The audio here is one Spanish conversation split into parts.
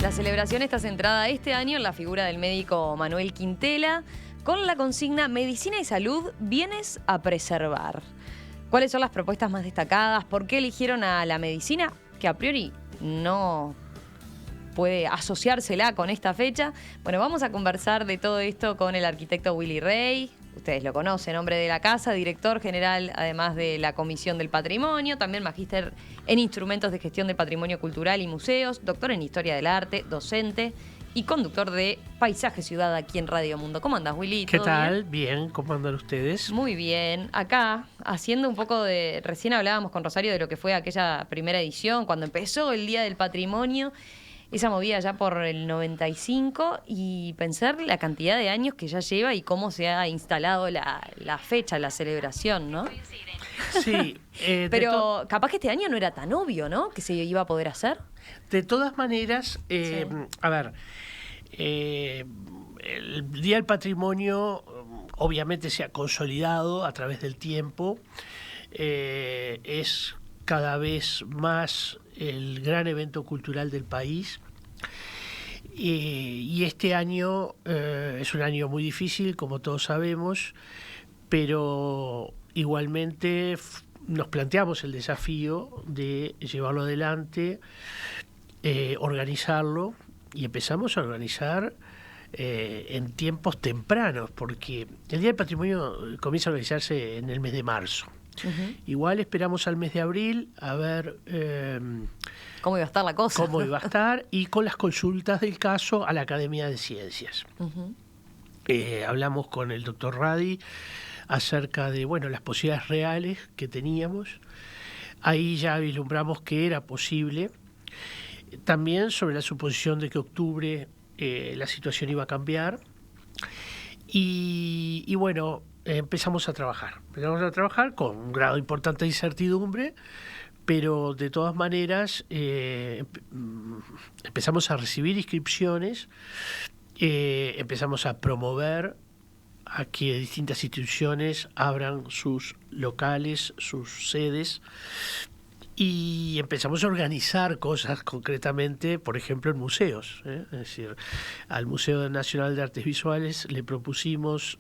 La celebración está centrada este año en la figura del médico Manuel Quintela, con la consigna Medicina y Salud, bienes a preservar. ¿Cuáles son las propuestas más destacadas? ¿Por qué eligieron a la medicina, que a priori no puede asociársela con esta fecha? Bueno, vamos a conversar de todo esto con el arquitecto Willy Rey. Ustedes lo conocen, hombre de la casa, director general, además de la Comisión del Patrimonio, también magíster en Instrumentos de Gestión del Patrimonio Cultural y Museos, doctor en Historia del Arte, docente y conductor de Paisaje Ciudad aquí en Radio Mundo. ¿Cómo andas, Willy? ¿Qué tal? Bien, ¿cómo andan ustedes? Muy bien. Acá, haciendo un poco de... Recién hablábamos con Rosario de lo que fue aquella primera edición, cuando empezó el Día del Patrimonio, esa movida ya por el 95, y pensar la cantidad de años que ya lleva y cómo se ha instalado la fecha, la celebración, ¿no? Sí. Pero capaz que este año no era tan obvio, ¿no? Que se iba a poder hacer. De todas maneras, Sí. a ver, el Día del Patrimonio obviamente se ha consolidado a través del tiempo, es cada vez más el gran evento cultural del país. Y este año es un año muy difícil, como todos sabemos, pero igualmente nos planteamos el desafío de llevarlo adelante, organizarlo, y empezamos a organizar en tiempos tempranos, porque el Día del Patrimonio comienza a organizarse en el mes de marzo. Uh-huh. Igual esperamos al mes de abril a ver ¿Cómo iba a estar la cosa? cómo iba a estar, y con las consultas del caso a la Academia de Ciencias. Uh-huh. Hablamos con el doctor Radi acerca de las posibilidades reales que teníamos. Ahí ya vislumbramos que era posible. También sobre la suposición de que octubre la situación iba a cambiar. Y bueno, empezamos a trabajar. Empezamos a trabajar con un grado importante de incertidumbre, pero de todas maneras empezamos a recibir inscripciones, empezamos a promover a que distintas instituciones abran sus locales, sus sedes, y empezamos a organizar cosas concretamente, por ejemplo, en museos. Es decir, al Museo Nacional de Artes Visuales le propusimos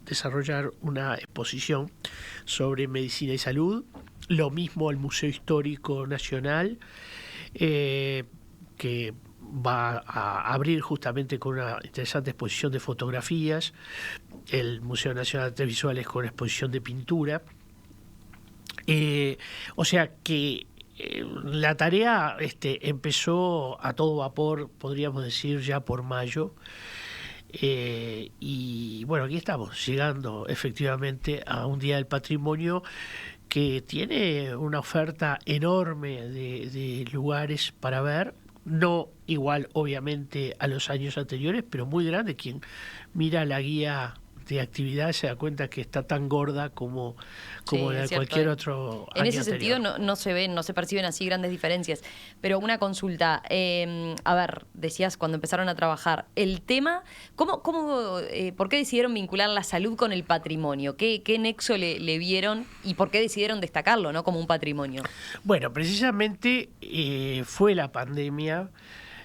desarrollar una exposición sobre medicina y salud, lo mismo al Museo Histórico Nacional, que va a abrir justamente con una interesante exposición de fotografías, el Museo Nacional de Artes Visuales con una exposición de pintura. O sea que la tarea empezó a todo vapor, podríamos decir, ya por mayo. Y bueno, aquí estamos, llegando efectivamente a un Día del Patrimonio que tiene una oferta enorme de lugares para ver. No igual, obviamente, a los años anteriores, pero muy grande. Quien mira la guía de actividades se da cuenta que está tan gorda como Sí, la de cualquier otro año en ese anterior. sentido no se ven, no se perciben así grandes diferencias. Pero una consulta, a ver, decías cuando empezaron a trabajar, el tema, ¿por qué decidieron vincular la salud con el patrimonio? ¿Qué nexo le vieron y por qué decidieron destacarlo, ¿no?, como un patrimonio? Bueno, precisamente fue la pandemia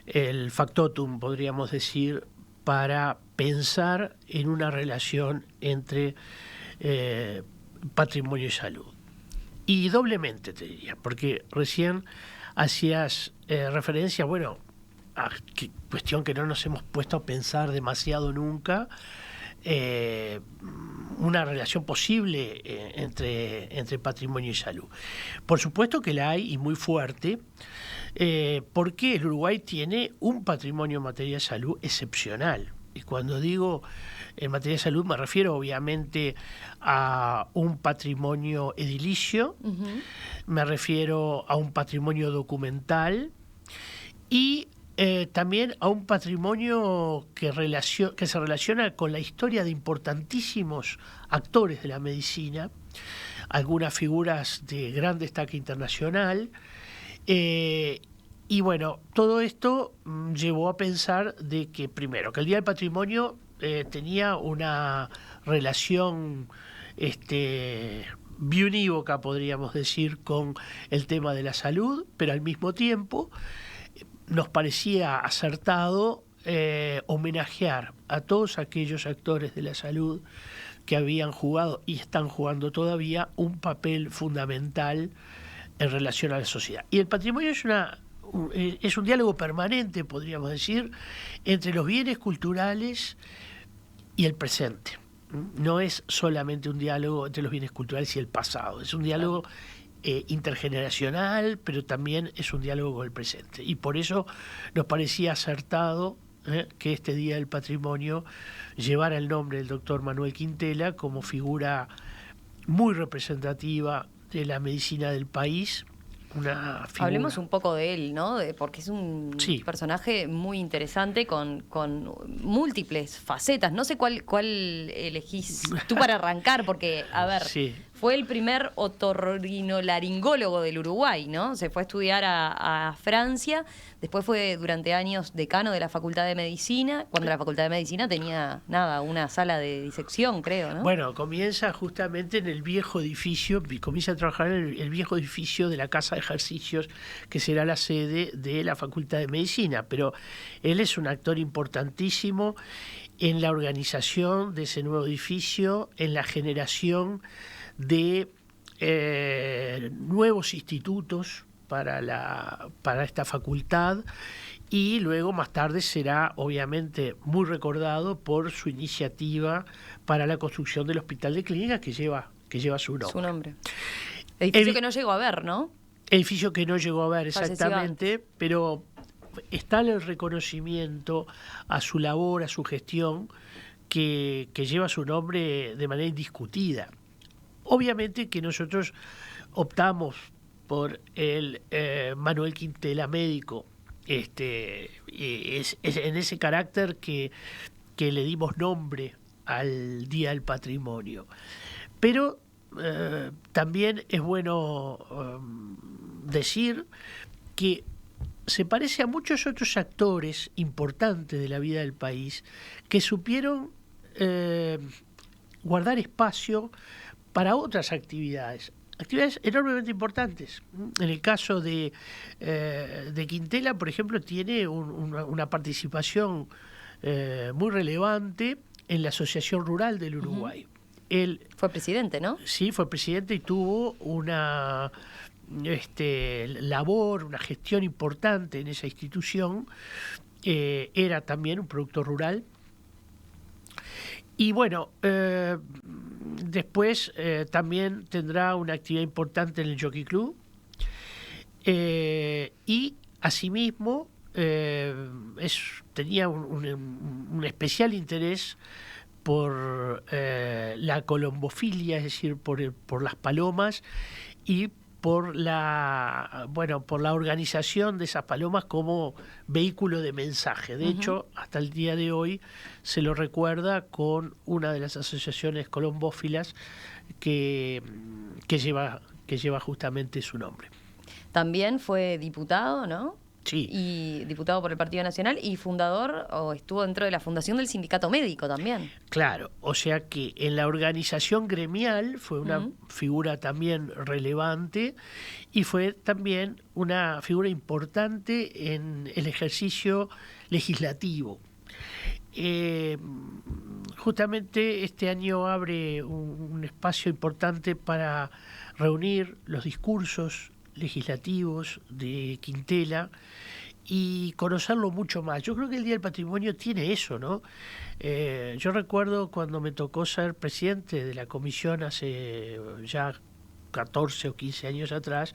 el factotum, podríamos decir, para pensar en una relación entre patrimonio y salud. Y doblemente, te diría, porque recién hacías referencia, a cuestión que no nos hemos puesto a pensar demasiado nunca, una relación posible entre patrimonio y salud. Por supuesto que la hay, y muy fuerte, porque el Uruguay tiene un patrimonio en materia de salud excepcional. Y cuando digo en materia de salud me refiero obviamente a un patrimonio edilicio, Uh-huh. me refiero a un patrimonio documental y también a un patrimonio que se relaciona con la historia de importantísimos actores de la medicina, algunas figuras de gran destaque internacional. Y bueno, todo esto llevó a pensar de que, primero, que el Día del Patrimonio tenía una relación biunívoca, podríamos decir, con el tema de la salud, pero al mismo tiempo nos parecía acertado homenajear a todos aquellos actores de la salud que habían jugado y están jugando todavía un papel fundamental en relación a la sociedad. Y el patrimonio es un diálogo permanente, podríamos decir, entre los bienes culturales y el presente. No es solamente un diálogo entre los bienes culturales y el pasado, es un diálogo intergeneracional, pero también es un diálogo con el presente. Y por eso nos parecía acertado que este Día del Patrimonio llevara el nombre del doctor Manuel Quintela como figura muy representativa de la medicina del país. Hablemos un poco de él, ¿no? Porque es un personaje muy interesante con múltiples facetas. No sé cuál elegís tú para arrancar, porque, a ver, fue el primer otorrinolaringólogo del Uruguay, ¿no? Se fue a estudiar a Francia, después fue durante años decano de la Facultad de Medicina, cuando la Facultad de Medicina tenía, una sala de disección, creo, ¿no? Bueno, comienza justamente en el viejo edificio, comienza a trabajar en el viejo edificio de la Casa de Ejercicios, que será la sede de la Facultad de Medicina, pero él es un actor importantísimo en la organización de ese nuevo edificio, en la generación de nuevos institutos para esta facultad, y luego más tarde será obviamente muy recordado por su iniciativa para la construcción del Hospital de Clínicas que lleva su nombre. Edificio que no llegó a ver, ¿no? Edificio que no llegó a ver, exactamente, pero está el reconocimiento a su labor, a su gestión, que lleva su nombre de manera indiscutida. Obviamente que nosotros optamos por el Manuel Quintela médico, es en ese carácter que le dimos nombre al Día del Patrimonio. Pero también es bueno decir que se parece a muchos otros actores importantes de la vida del país que supieron guardar espacio para otras actividades enormemente importantes. En el caso de Quintela, por ejemplo, tiene una participación muy relevante en la Asociación Rural del Uruguay. Él fue presidente, ¿no? Sí, fue presidente y tuvo una labor, una gestión importante en esa institución. Era también un productor rural. Y bueno, después también tendrá una actividad importante en el Jockey Club. Y asimismo tenía un especial interés por la colombofilia, es decir, por las palomas, y por la organización de esas palomas como vehículo de mensaje. De hecho, hasta el día de hoy se lo recuerda con una de las asociaciones colombófilas que lleva justamente su nombre. También fue diputado, ¿no? Sí. Y diputado por el Partido Nacional y fundador, o estuvo dentro de la fundación del Sindicato Médico también. Claro, o sea que en la organización gremial fue una figura también relevante y fue también una figura importante en el ejercicio legislativo. Justamente este año abre un espacio importante para reunir los discursos legislativos de Quintela y conocerlo mucho más. Yo creo que el Día del Patrimonio tiene eso, ¿no? Yo recuerdo cuando me tocó ser presidente de la comisión hace ya 14 o 15 años atrás,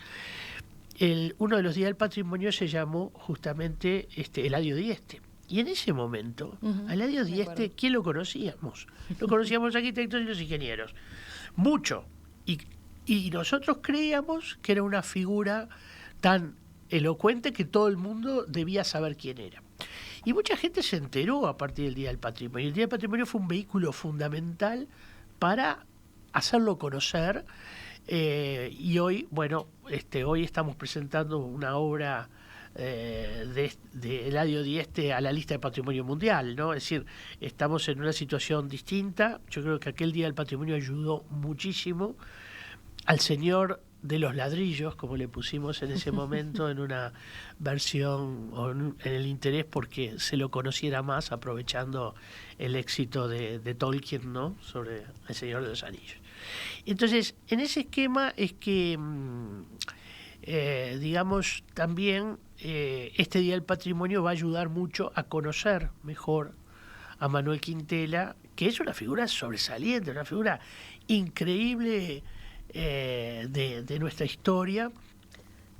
uno de los Días del Patrimonio se llamó justamente Eladio Dieste. Y en ese momento, a Eladio Dieste, ¿quién lo conocíamos? Lo conocíamos los arquitectos y los ingenieros. Mucho. Y nosotros creíamos que era una figura tan elocuente que todo el mundo debía saber quién era. Y mucha gente se enteró a partir del Día del Patrimonio. El Día del Patrimonio fue un vehículo fundamental para hacerlo conocer. Y hoy, hoy estamos presentando una obra de Eladio Dieste a la lista de Patrimonio Mundial, ¿no? Es decir, estamos en una situación distinta. Yo creo que aquel Día del Patrimonio ayudó muchísimo al señor de los ladrillos, como le pusimos en ese momento, en una versión o en el interés porque se lo conociera más, aprovechando el éxito de Tolkien, ¿no?, sobre El Señor de los Anillos. Entonces, en ese esquema es que, digamos, también este Día del Patrimonio va a ayudar mucho a conocer mejor a Manuel Quintela, que es una figura sobresaliente, una figura increíble de nuestra historia.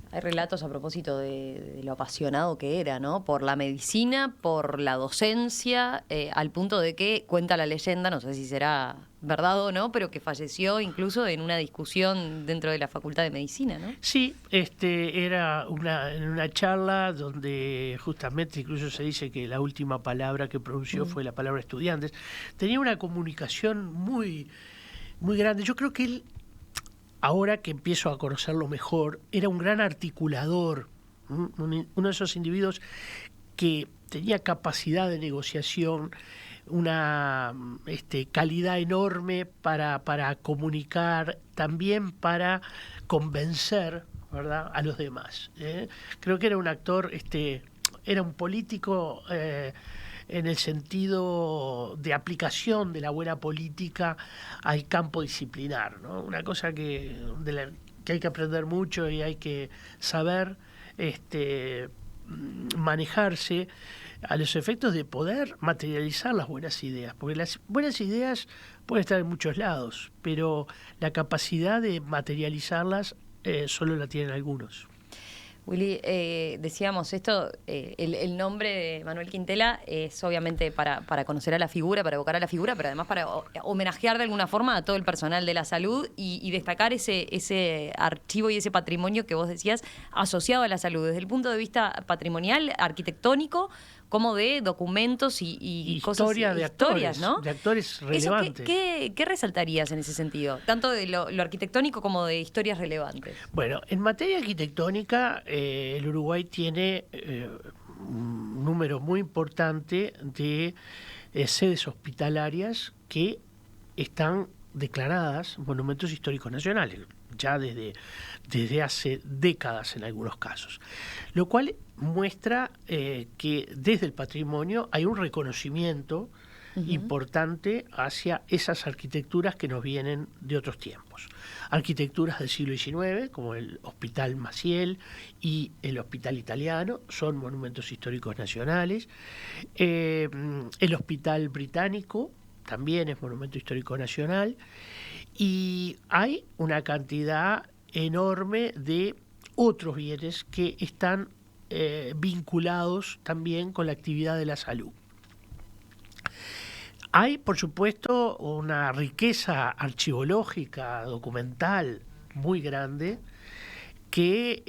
Hay relatos a propósito de lo apasionado que era, ¿no?, por la medicina, por la docencia, al punto de que cuenta la leyenda, no sé si será verdad o no, pero que falleció incluso en una discusión dentro de la Facultad de Medicina, ¿no? Sí, era en una charla donde justamente incluso se dice que la última palabra que pronunció fue la palabra estudiantes. Tenía una comunicación muy, muy grande. Yo creo que él, ahora que empiezo a conocerlo mejor, era un gran articulador, uno de esos individuos que tenía capacidad de negociación, una calidad enorme para comunicar, también para convencer, ¿verdad?, a los demás. Creo que era un actor, era un político en el sentido de aplicación de la buena política al campo disciplinar, ¿no? Una cosa que hay que aprender mucho y hay que saber manejarse a los efectos de poder materializar las buenas ideas, porque las buenas ideas pueden estar en muchos lados, pero la capacidad de materializarlas solo la tienen algunos. Willy, decíamos esto, el nombre de Manuel Quintela es obviamente para conocer a la figura, para evocar a la figura, pero además para homenajear de alguna forma a todo el personal de la salud y destacar ese archivo y ese patrimonio que vos decías asociado a la salud, desde el punto de vista patrimonial, arquitectónico, como de documentos y historia cosas, de historias, actores, ¿no? de actores relevantes. ¿Qué resaltaría en ese sentido? Tanto de lo arquitectónico como de historias relevantes. Bueno, en materia arquitectónica, el Uruguay tiene un número muy importante de sedes hospitalarias que están declaradas monumentos históricos nacionales, ya desde hace décadas en algunos casos, lo cual muestra que desde el patrimonio hay un reconocimiento importante hacia esas arquitecturas que nos vienen de otros tiempos. Arquitecturas del siglo XIX, como el Hospital Maciel y el Hospital Italiano, son monumentos históricos nacionales. El Hospital Británico también es monumento histórico nacional. Y hay una cantidad enorme de otros bienes que están vinculados también con la actividad de la salud. Hay, por supuesto, una riqueza archivológica, documental muy grande que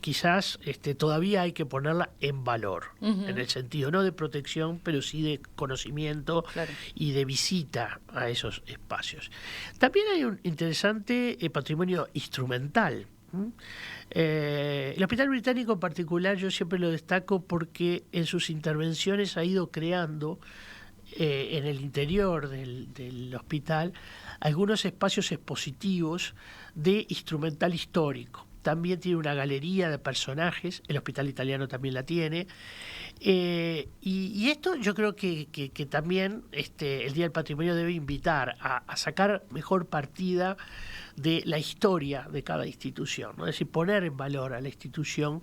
quizás todavía hay que ponerla en valor, en el sentido no de protección, pero sí de conocimiento, claro, y de visita a esos espacios. También hay un interesante patrimonio instrumental. El Hospital Británico en particular yo siempre lo destaco porque en sus intervenciones ha ido creando en el interior del hospital algunos espacios expositivos de instrumental histórico. También tiene una galería de personajes, el Hospital Italiano también la tiene, y esto yo creo que también el Día del Patrimonio debe invitar a sacar mejor partida de la historia de cada institución, ¿no? Es decir, poner en valor a la institución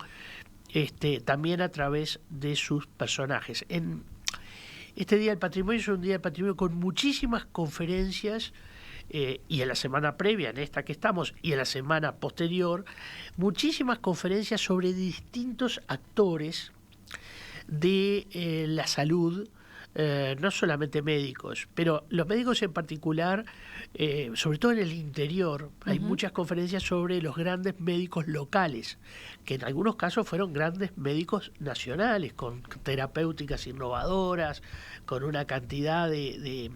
también a través de sus personajes. Este Día del Patrimonio es un Día del Patrimonio con muchísimas conferencias, y en la semana previa, en esta que estamos, y en la semana posterior, muchísimas conferencias sobre distintos actores de la salud, no solamente médicos, pero los médicos en particular, sobre todo en el interior, hay muchas conferencias sobre los grandes médicos locales, que en algunos casos fueron grandes médicos nacionales, con terapéuticas innovadoras, con una cantidad de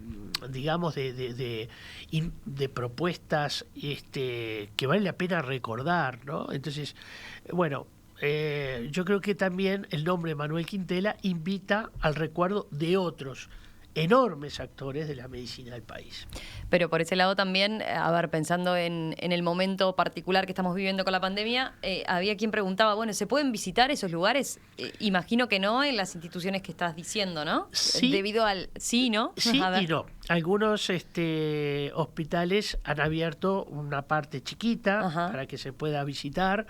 propuestas que vale la pena recordar, ¿no? Entonces, bueno, yo creo que también el nombre Manuel Quintela invita al recuerdo de otros enormes actores de la medicina del país. Pero por ese lado también, a ver, pensando en el momento particular que estamos viviendo con la pandemia, había quien preguntaba, bueno, ¿se pueden visitar esos lugares? Imagino que no en las instituciones que estás diciendo, ¿no? Sí. Debido al... Sí, ¿no? Sí y no. Algunos hospitales han abierto una parte chiquita para que se pueda visitar.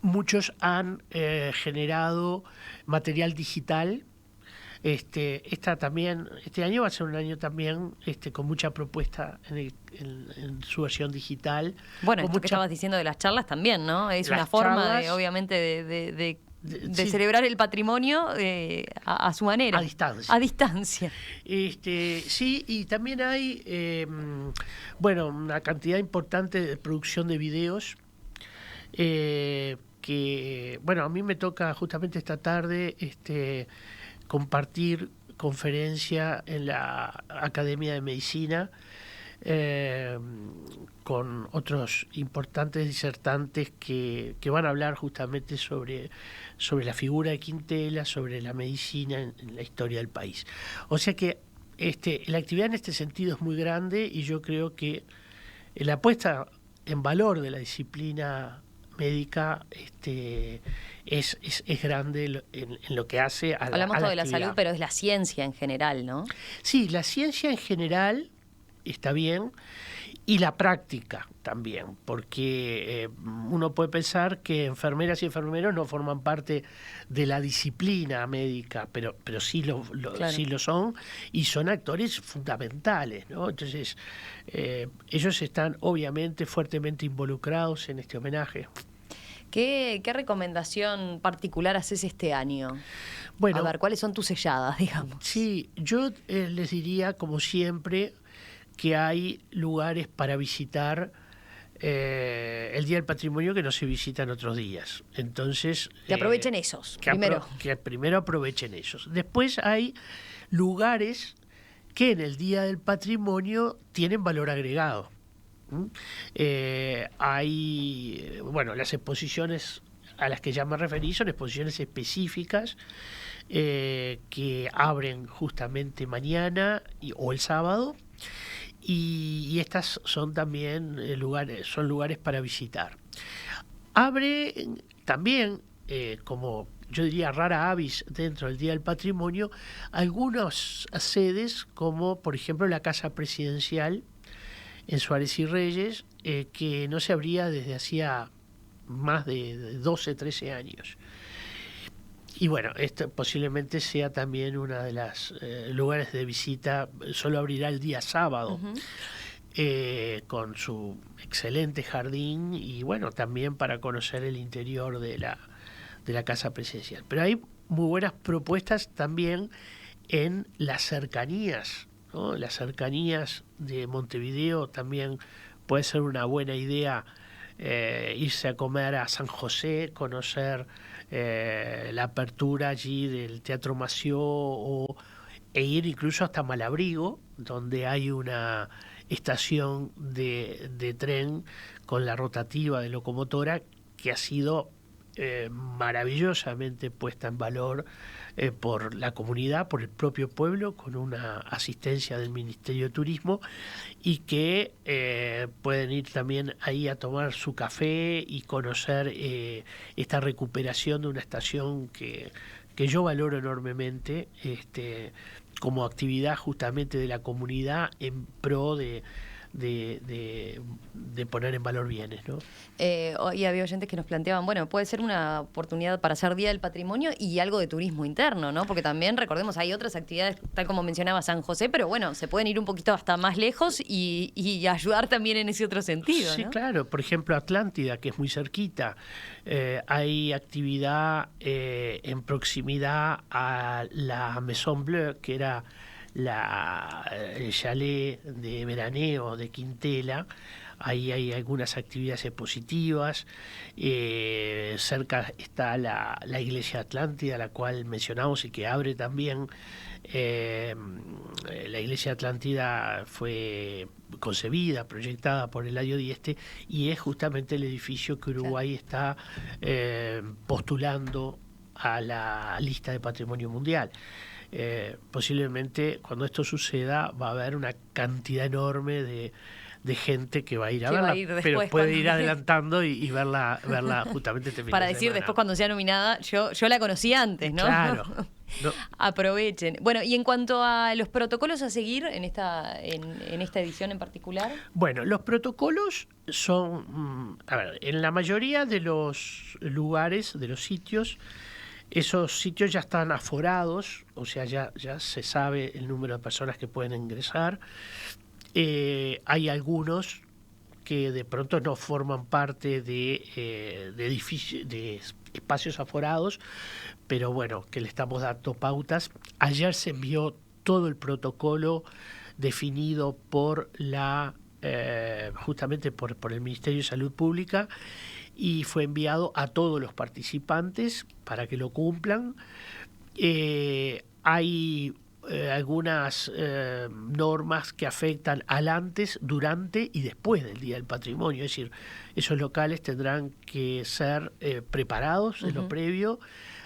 Muchos han generado material digital. Este año va a ser un año también con mucha propuesta en su versión digital. Bueno, esto que estabas diciendo de las charlas también, ¿no? Es una forma, obviamente, de celebrar el patrimonio a su manera. A distancia. A distancia. Sí, y también hay, una cantidad importante de producción de videos. A mí me toca justamente esta tarde compartir conferencia en la Academia de Medicina con otros importantes disertantes que van a hablar justamente sobre la figura de Quintela, sobre la medicina en la historia del país. O sea que la actividad en este sentido es muy grande y yo creo que la puesta en valor de la disciplina médica es grande en lo que hace a la Hablamos todo de la actividad. salud, pero es la ciencia en general, ¿no? Sí, la ciencia en general está bien y la práctica también, porque uno puede pensar que enfermeras y enfermeros no forman parte de la disciplina médica, pero sí claro. sí lo son y son actores fundamentales, ¿no? Entonces, ellos están obviamente fuertemente involucrados en este homenaje. ¿Qué recomendación particular haces este año? Bueno, a ver, ¿cuáles son tus selladas, digamos? Sí, yo les diría, como siempre, que hay lugares para visitar el Día del Patrimonio que no se visitan otros días. Entonces, que aprovechen esos, primero. Que primero aprovechen esos. Después hay lugares que en el Día del Patrimonio tienen valor agregado. Las exposiciones a las que ya me referí son exposiciones específicas que abren justamente mañana o el sábado. Y estas son también lugares para visitar. Abre también, como yo diría rara avis dentro del Día del Patrimonio, algunas sedes como por ejemplo la Casa Presidencial en Suárez y Reyes, que no se abría desde hacía más de 12, 13 años. Y bueno, esto posiblemente sea también una de las lugares de visita. Solo abrirá el día sábado, con su excelente jardín y bueno, también para conocer el interior de la Casa Presidencial. Pero hay muy buenas propuestas también en las cercanías, ¿no? Las cercanías de Montevideo también puede ser una buena idea, irse a comer a San José, conocer la apertura allí del Teatro Mació e ir incluso hasta Malabrigo, donde hay una estación de tren con la rotativa de locomotora que ha sido maravillosamente puesta en valor por la comunidad, por el propio pueblo, con una asistencia del Ministerio de Turismo, y que pueden ir también ahí a tomar su café y conocer esta recuperación de una estación que yo valoro enormemente, como actividad justamente de la comunidad en pro de poner en valor bienes, ¿no? Hoy había oyentes que nos planteaban, bueno, puede ser una oportunidad para hacer Día del Patrimonio y algo de turismo interno, ¿no? Porque también, recordemos, hay otras actividades, tal como mencionaba San José, pero bueno, se pueden ir un poquito hasta más lejos y ayudar también en ese otro sentido, Sí, ¿no? claro. Por ejemplo, Atlántida, que es muy cerquita. Hay actividad en proximidad a la Maison Bleue, que era el chalet de veraneo de Quintela. Ahí hay algunas actividades expositivas. Cerca está la iglesia Atlántida, la cual mencionamos y que abre también. La iglesia Atlántida fue concebida, proyectada por Eladio Dieste, y es justamente el edificio que Uruguay está postulando a la lista de Patrimonio Mundial. Posiblemente cuando esto suceda va a haber una cantidad enorme de gente que va a ir a verla, pero puede ir adelantando y verla justamente este fin para de decir semana. Después cuando sea nominada, yo la conocí antes, ¿no? Claro. No. Aprovechen. Bueno, y en cuanto a los protocolos a seguir en esta edición en particular. Bueno, los protocolos son, a ver, en la mayoría de los lugares, de los sitios, esos sitios ya están aforados, o sea, ya se sabe el número de personas que pueden ingresar. Hay algunos que de pronto no forman parte de edificios, de espacios aforados, pero bueno, que le estamos dando pautas. Ayer se envió todo el protocolo definido por justamente por el Ministerio de Salud Pública, y fue enviado a todos los participantes para que lo cumplan. Hay algunas normas que afectan al antes, durante y después del Día del Patrimonio. Es decir, esos locales tendrán que ser preparados en lo previo,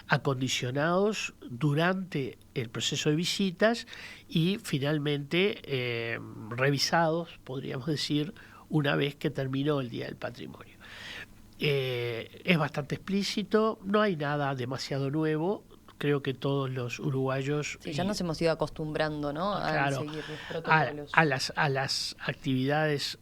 acondicionados durante el proceso de visitas y finalmente revisados, podríamos decir, una vez que terminó el Día del Patrimonio. Es bastante explícito, no hay nada demasiado nuevo. Creo que todos los uruguayos... Sí, ya nos hemos ido acostumbrando, ¿no? Claro, a seguir los protocolos. A las actividades,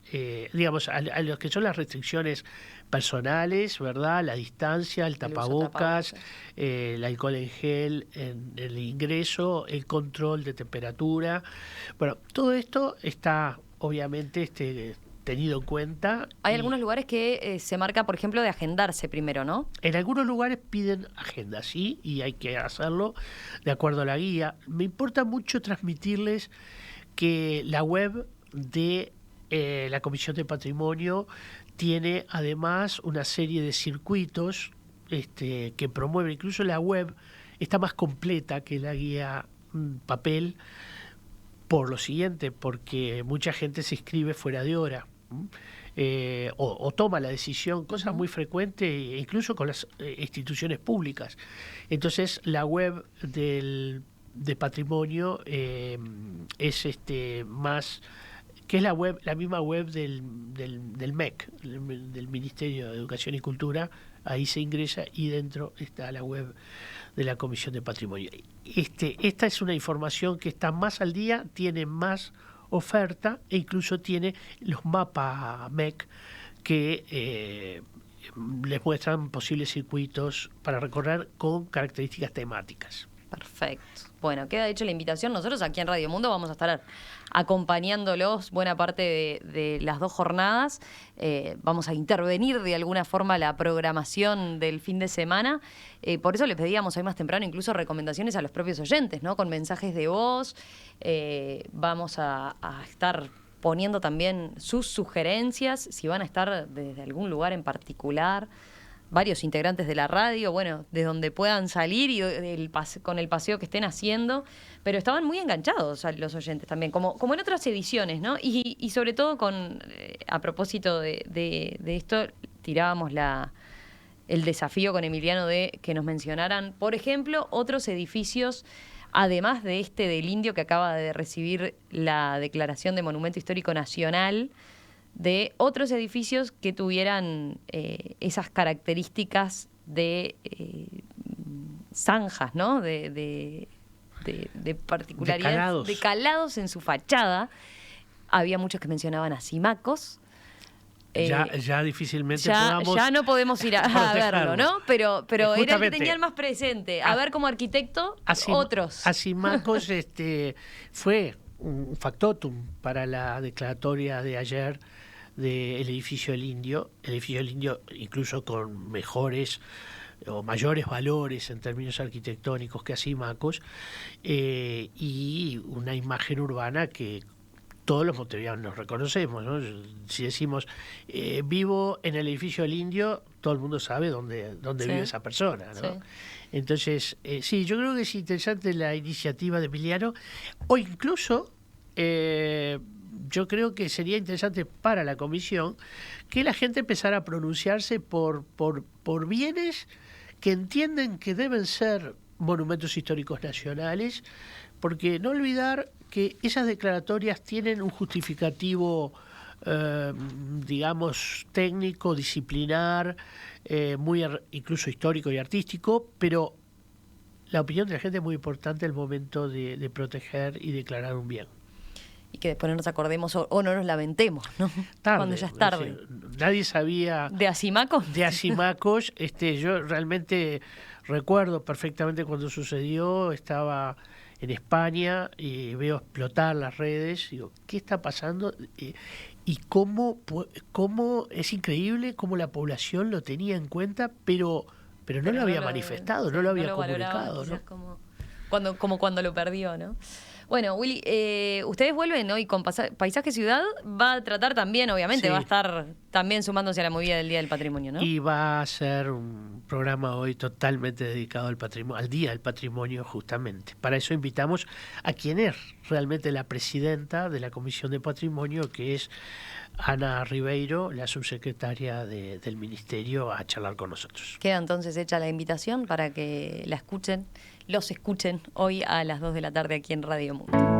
digamos, a lo que son las restricciones personales, ¿verdad? La distancia, el tapabocas, el alcohol en gel en el ingreso, el control de temperatura. Bueno, todo esto está obviamente tenido en cuenta. Hay algunos lugares que se marca, por ejemplo, de agendarse primero, ¿no? En algunos lugares piden agenda, sí, y hay que hacerlo de acuerdo a la guía. Me importa mucho transmitirles que la web de la Comisión de Patrimonio tiene además una serie de circuitos que promueven. Incluso la web está más completa que la guía papel, por lo siguiente, porque mucha gente se inscribe fuera de hora. O toma la decisión, cosa muy frecuente incluso con las instituciones públicas. Entonces la web de patrimonio es más, que es la misma web del MEC, del Ministerio de Educación y Cultura. Ahí se ingresa y dentro está la web de la Comisión de Patrimonio. Esta es una información que está más al día, tiene más oferta e incluso tiene los mapas MEC que les muestran posibles circuitos para recorrer con características temáticas. Perfecto. Bueno, queda hecha la invitación. Nosotros aquí en Radio Mundo vamos a estar acompañándolos buena parte de las dos jornadas. Vamos a intervenir de alguna forma la programación del fin de semana. Por eso les pedíamos hoy más temprano incluso recomendaciones a los propios oyentes, ¿no? Con mensajes de voz. Vamos a estar poniendo también sus sugerencias, si van a estar desde algún lugar en particular. Varios integrantes de la radio, bueno, de donde puedan salir y con el paseo que estén haciendo, pero estaban muy enganchados los oyentes también, como en otras ediciones, ¿no? Y sobre todo a propósito de esto, tirábamos el desafío con Emiliano de que nos mencionaran, por ejemplo, otros edificios, además de del Indio, que acaba de recibir la declaración de Monumento Histórico Nacional, de otros edificios que tuvieran esas características de zanjas, ¿no? De particularidades, de calados en su fachada. Había muchos que mencionaban a Simacos. Ya difícilmente podamos... Ya no podemos ir a verlo, ¿no? Pero era el que tenían más presente. A ver, como arquitecto, otros. A Simacos fue un factotum para la declaratoria de ayer del edificio del Indio. El edificio del Indio, incluso con mejores o mayores valores en términos arquitectónicos que Simacos, y una imagen urbana que todos los montevideanos nos reconocemos, ¿no? Si decimos vivo en el edificio del Indio, todo el mundo sabe dónde vive esa persona, ¿no? Sí. Entonces, sí, yo creo que es interesante la iniciativa de Emiliano, o incluso yo creo que sería interesante para la comisión que la gente empezara a pronunciarse por bienes que entienden que deben ser monumentos históricos nacionales, porque no olvidar que esas declaratorias tienen un justificativo, digamos, técnico, disciplinar, incluso histórico y artístico, pero la opinión de la gente es muy importante al momento de proteger y declarar un bien. Y que después no nos acordemos o no nos lamentemos, ¿no? Tarde, cuando ya es tarde. Es decir, nadie sabía... ¿De Asímacos? De Asímacos. Yo realmente recuerdo perfectamente cuando sucedió, estaba en España y veo explotar las redes, digo, ¿qué está pasando? Y cómo es increíble cómo la población lo tenía en cuenta, pero no lo había manifestado, no lo había comunicado, ¿no? Como cuando lo perdió, ¿no? Bueno, Willy, ustedes vuelven hoy con Paisaje Ciudad, va a tratar también, obviamente, sí, va a estar también sumándose a la movida del Día del Patrimonio, ¿no? Y va a ser un programa hoy totalmente dedicado al Día del Patrimonio, justamente. Para eso invitamos a quien es realmente la presidenta de la Comisión de Patrimonio, que es Ana Ribeiro, la subsecretaria del Ministerio, a charlar con nosotros. Queda entonces hecha la invitación para que los escuchen hoy a las 2 de la tarde aquí en Radio Mundo.